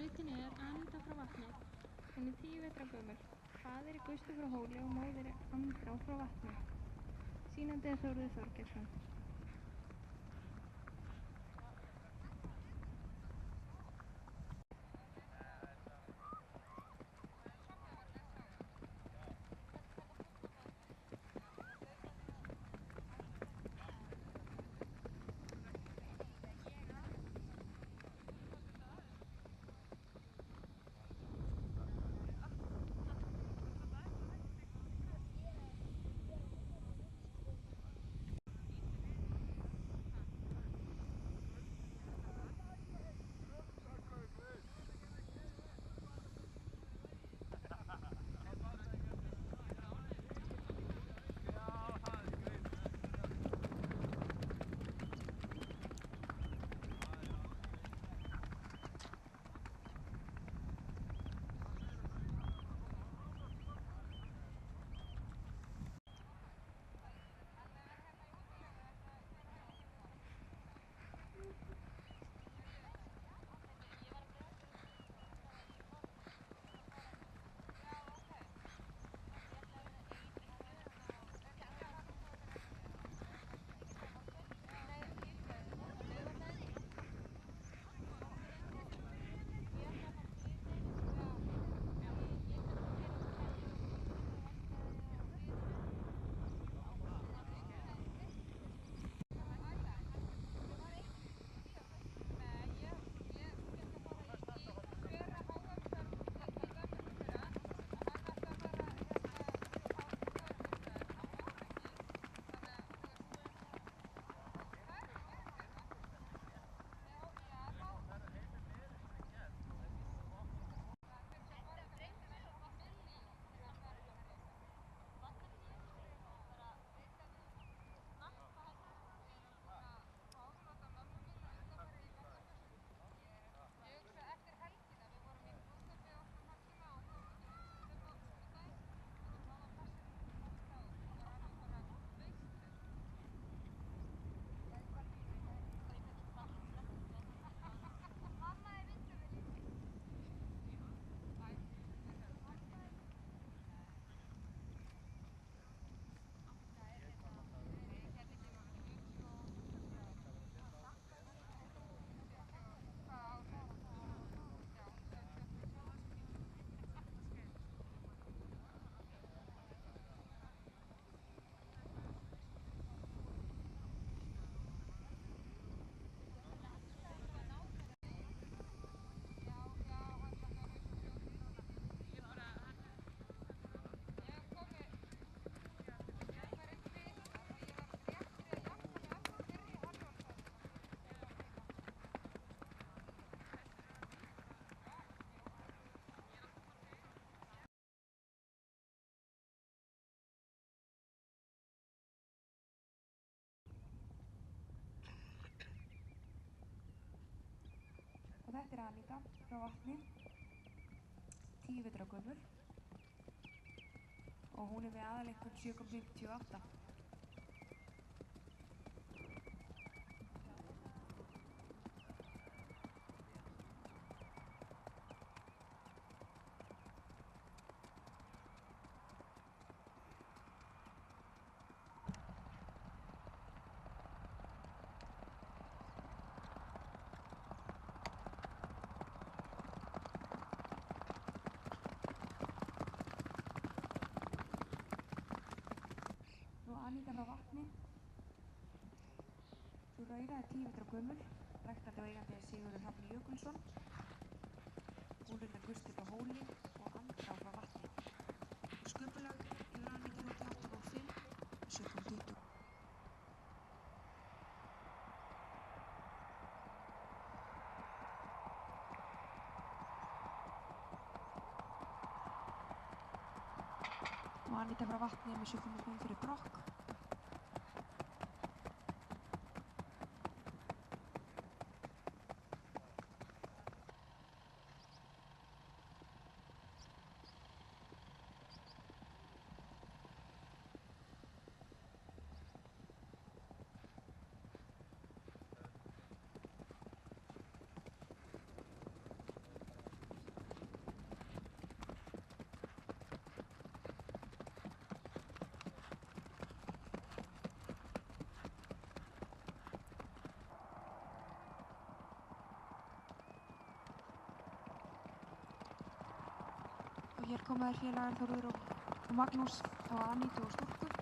Sveitin er Anita frá Vatni. Hún er 10 vetra gömul. Faðir er Gausti frá Hóli og móðir er Andrá frá Vatni. Sýnandi er Þórður Þorgeirsson. Og þetta er Anita frá Vatni, 10 vetra gömul og hún er með aðaleinkunn 7,58. Anita frá Vatni. Sú rauða er 10 vetra gömul, ræktandi og eigandi er Sigurður Hrafn Jökulsson. Hún er með Gausti frá Hóli og Andrá frá Vatni. Sköpulag yfir Anita notið 8,5, 7,20. Og Anita frá Vatni er með 7,5 fyrir brokk. Hér koma þær félagar Þórður og Magnús á Anítu og stúlku.